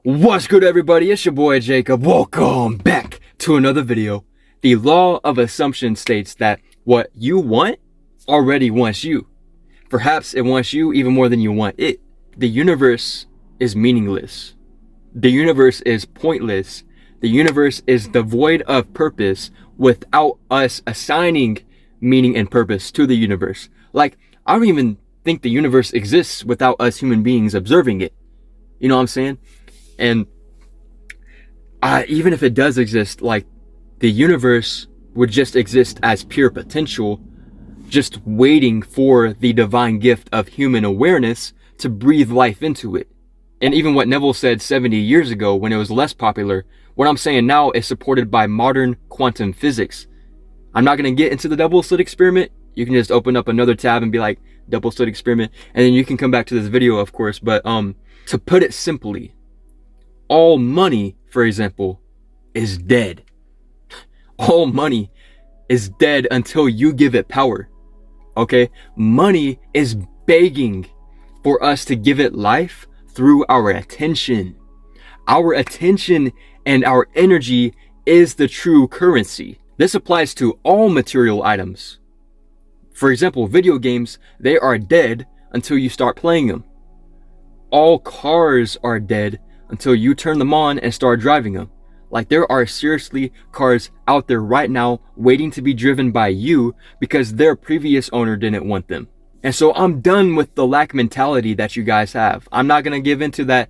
What's good, everybody? It's your boy Jacob. Welcome back to another video. The law of assumption states that what you want already wants you. Perhaps it wants you even more than you want it. The universe is meaningless. The universe is pointless. The universe is devoid of purpose without us assigning meaning and purpose to the universe. Like, I don't even think the universe exists without us human beings observing it. You know what I'm saying? And even if it does exist, like, the universe would just exist as pure potential, just waiting for the divine gift of human awareness to breathe life into it. And even what Neville said 70 years ago when it was less popular, what I'm saying now is supported by modern quantum physics. I'm not going to get into the double slit experiment. You can just open up another tab and be like, double slit experiment, and then you can come back to this video, of course. But to put it simply, all money, for example, is dead. All money is dead until you give it power. Okay? Money is begging for us to give it life through our attention. Our attention and our energy is the true currency. This applies to all material items. For example, video games, they are dead until you start playing them. All cars are dead until you turn them on and start driving them. Like, there are seriously cars out there right now waiting to be driven by you because their previous owner didn't want them. And so I'm done with the lack mentality that you guys have. I'm not going to give into that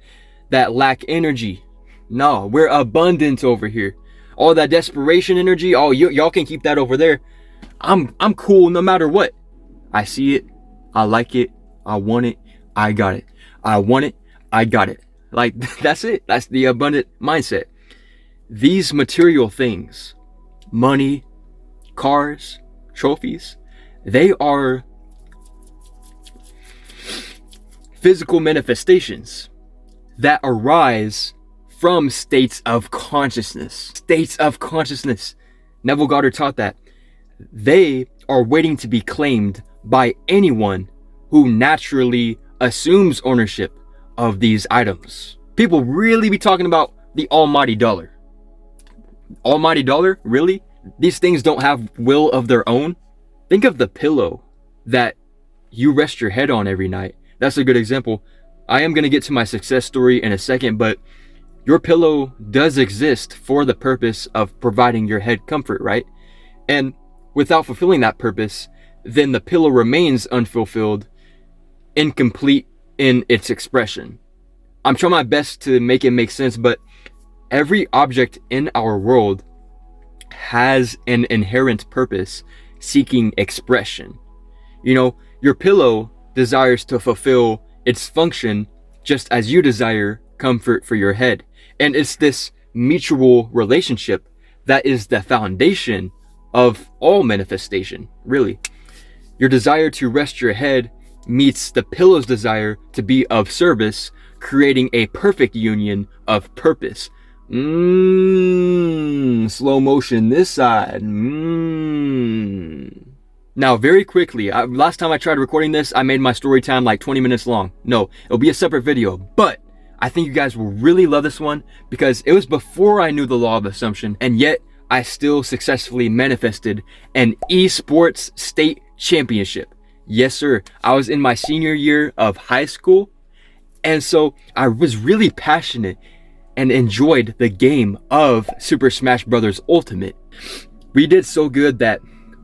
lack energy. No, we're abundant over here. All that desperation energy, oh, y'all can keep that over there. I'm cool no matter what. I see it. I like it. I want it. I got it. I want it. I got it. Like, that's it. That's the abundant mindset. These material things, money, cars, trophies, they are physical manifestations that arise from states of consciousness. States of consciousness. Neville Goddard taught that. They are waiting to be claimed by anyone who naturally assumes ownership of these items. People really be talking about the almighty dollar. Almighty dollar? Really? These things don't have will of their own? Think of the pillow that you rest your head on every night. That's a good example. I am going to get to my success story in a second, but your pillow does exist for the purpose of providing your head comfort, right? And without fulfilling that purpose, then the pillow remains unfulfilled, incomplete in its expression. I'm trying my best to make it make sense, but every object in our world has an inherent purpose seeking expression. You know, your pillow desires to fulfill its function just as you desire comfort for your head. And it's this mutual relationship that is the foundation of all manifestation, really. Your desire to rest your head meets the pillow's desire to be of service, creating a perfect union of purpose. Slow motion this side. Now, very quickly, last time I tried recording this, I made my story time like 20 minutes long. No, it'll be a separate video, but I think you guys will really love this one because it was before I knew the law of assumption, and yet I still successfully manifested an esports state championship. Yes, sir. I was in my senior year of high school, and so I was really passionate and enjoyed the game of Super Smash Bros. Ultimate. We did so good that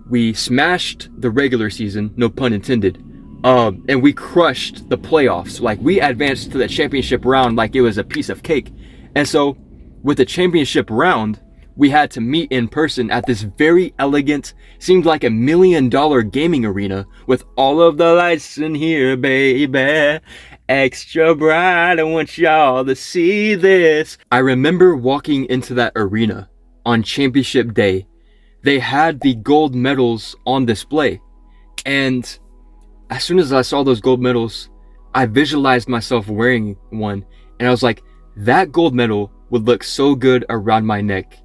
we smashed the regular season, no pun intended, and we crushed the playoffs. Like, we advanced to the championship round like it was a piece of cake. And so with the championship round, we had to meet in person at this very elegant, seemed like $1 million gaming arena with all of the lights in here, baby. Extra bright, I want y'all to see this. I remember walking into that arena on championship day. They had the gold medals on display. And as soon as I saw those gold medals, I visualized myself wearing one. And I was like, that gold medal would look so good around my neck.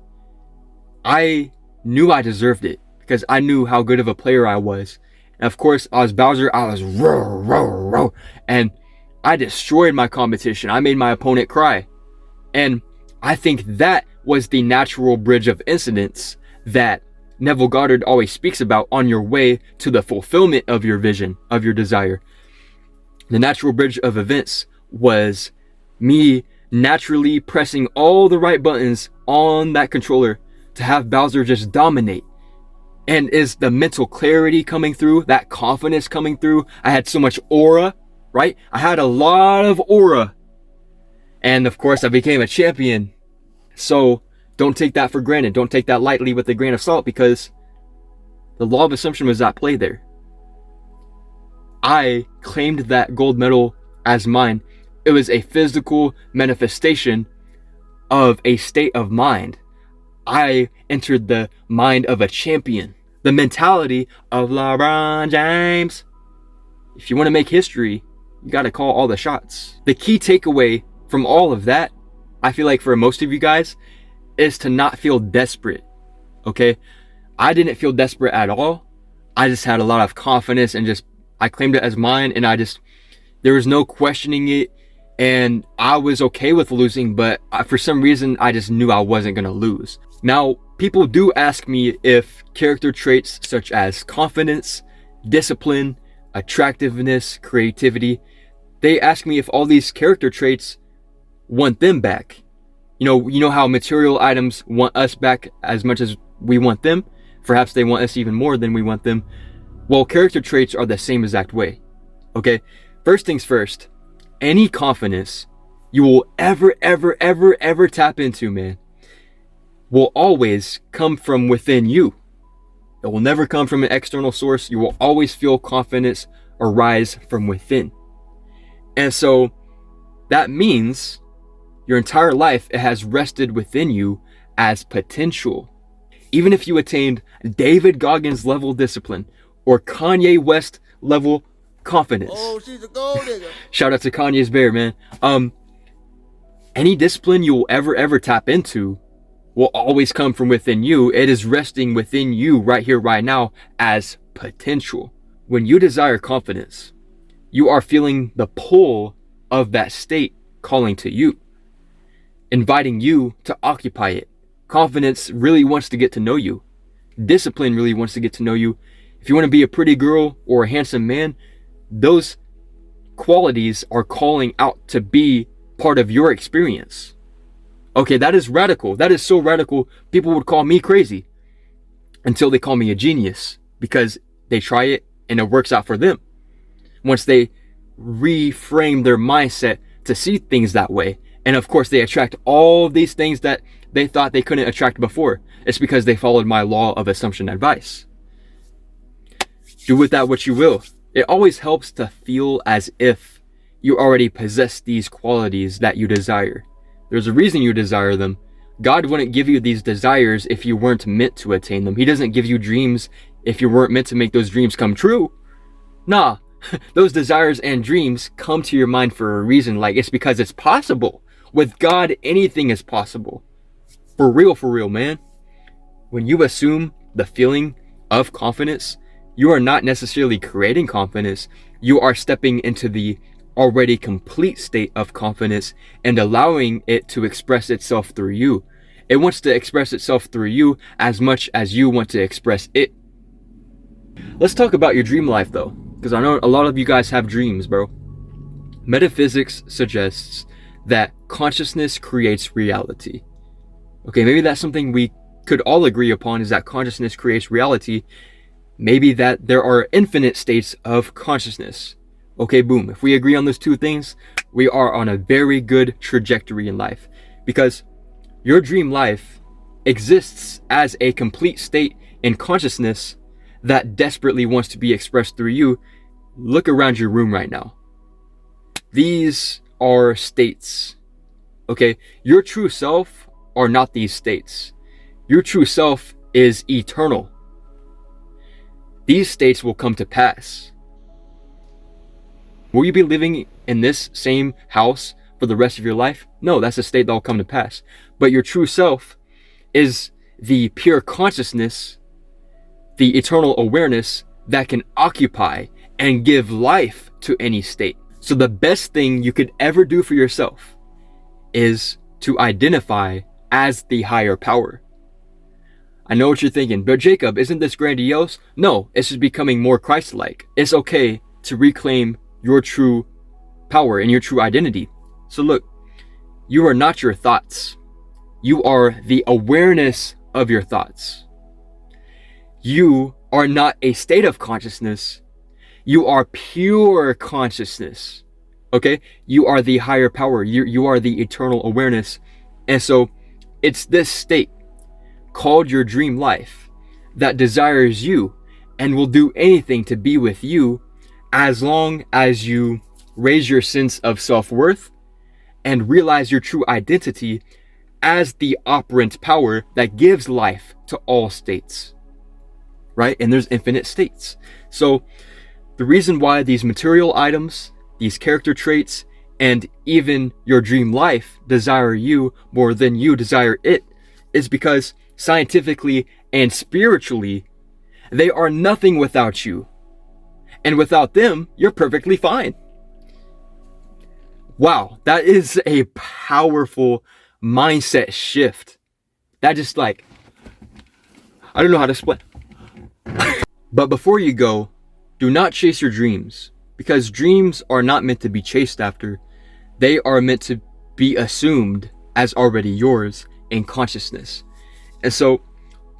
I knew I deserved it because I knew how good of a player I was. And of course, I was Bowser. I was roar, roar, roar. And I destroyed my competition. I made my opponent cry. And I think that was the natural bridge of incidents that Neville Goddard always speaks about on your way to the fulfillment of your vision, of your desire. The natural bridge of events was me naturally pressing all the right buttons on that controller to have Bowser just dominate. And is the mental clarity coming through, that confidence coming through? I had so much aura, right? I had a lot of aura. And of course, I became a champion. So don't take that for granted. Don't take that lightly with a grain of salt, because the law of assumption was at play there. I claimed that gold medal as mine. It was a physical manifestation of a state of mind. I entered the mind of a champion, the mentality of LeBron James. If you want to make history, you got to call all the shots. The key takeaway from all of that, I feel like for most of you guys, is to not feel desperate. Okay? I didn't feel desperate at all. I just had a lot of confidence and I claimed it as mine, and there was no questioning it, and I was okay with losing, but for some reason, I just knew I wasn't going to lose. Now, people do ask me if character traits such as confidence, discipline, attractiveness, creativity, they ask me if all these character traits want them back. You know how material items want us back as much as we want them? Perhaps they want us even more than we want them. Well, character traits are the same exact way. Okay? First things first, any confidence you will ever tap into, man, will always come from within you. It will never come from an external source. You will always feel confidence arise from within. And so that means your entire life, it has rested within you as potential. Even if you attained David Goggins level discipline or Kanye West level confidence. Oh, she's a gold digger. Shout out to Kanye's bear, man. Any discipline you will ever tap into will always come from within you. It is resting within you right here, right now as potential. When you desire confidence, you are feeling the pull of that state calling to you, inviting you to occupy it. Confidence really wants to get to know you. Discipline really wants to get to know you. If you want to be a pretty girl or a handsome man, those qualities are calling out to be part of your experience. Okay, that is radical. That is so radical, people would call me crazy until they call me a genius, because they try it and it works out for them. Once they reframe their mindset to see things that way, and of course they attract all of these things that they thought they couldn't attract before. It's because they followed my law of assumption advice. Do with that what you will. It always helps to feel as if you already possess these qualities that you desire. There's a reason you desire them. God wouldn't give you these desires if you weren't meant to attain them. He doesn't give you dreams if you weren't meant to make those dreams come true. Nah, those desires and dreams come to your mind for a reason. Like, it's because it's possible. With God, anything is possible. For real, man. When you assume the feeling of confidence, you are not necessarily creating confidence. You are stepping into the already complete state of confidence and allowing it to express itself through you. It wants to express itself through you as much as you want to express it. Let's talk about your dream life though, because I know a lot of you guys have dreams, bro. Metaphysics suggests that consciousness creates reality. Okay, maybe that's something we could all agree upon, is that consciousness creates reality. Maybe that there are infinite states of consciousness. Okay, boom. If we agree on those two things, we are on a very good trajectory in life, because your dream life exists as a complete state in consciousness that desperately wants to be expressed through you. Look around your room right now. These are states. Okay, your true self are not these states. Your true self is eternal. These states will come to pass. Will you be living in this same house for the rest of your life? No, that's a state that will come to pass. But your true self is the pure consciousness, the eternal awareness that can occupy and give life to any state. So the best thing you could ever do for yourself is to identify as the higher power. I know what you're thinking, but Jacob, isn't this grandiose? No, it's just becoming more Christ-like. It's okay to reclaim your true power and your true identity. So look, you are not your thoughts. You are the awareness of your thoughts. You are not a state of consciousness. You are pure consciousness. Okay? You are the higher power. You are the eternal awareness. And so it's this state called your dream life that desires you and will do anything to be with you as long as you raise your sense of self-worth and realize your true identity as the operant power that gives life to all states. Right? And there's infinite states. So the reason why these material items, these character traits, and even your dream life desire you more than you desire it is because scientifically and spiritually, they are nothing without you. And without them, you're perfectly fine. Wow, that is a powerful mindset shift. That just I don't know how to explain. But before you go, do not chase your dreams, because dreams are not meant to be chased after. They are meant to be assumed as already yours in consciousness. And so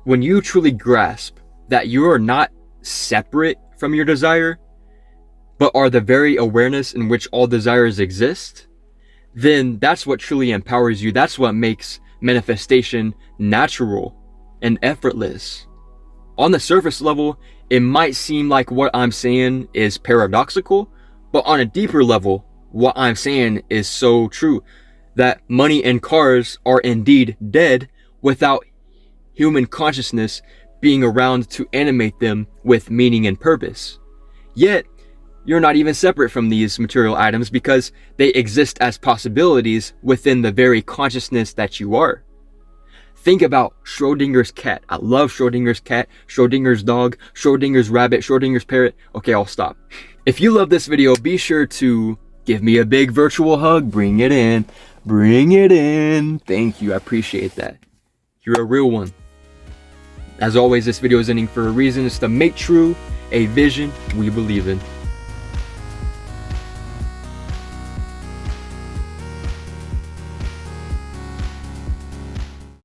when you truly grasp that you are not separate from your desire, but are the very awareness in which all desires exist, then that's what truly empowers you. That's what makes manifestation natural and effortless. On the surface level, it might seem like what I'm saying is paradoxical, but on a deeper level, what I'm saying is so true, that money and cars are indeed dead without human consciousness being around to animate them with meaning and purpose. Yet, you're not even separate from these material items because they exist as possibilities within the very consciousness that you are. Think about Schrodinger's cat. I love Schrodinger's cat, Schrodinger's dog, Schrodinger's rabbit, Schrodinger's parrot. Okay, I'll stop. If you love this video, be sure to give me a big virtual hug. Bring it in. Bring it in. Thank you. I appreciate that. You're a real one. As always, this video is ending for a reason. It's to make true a vision we believe in.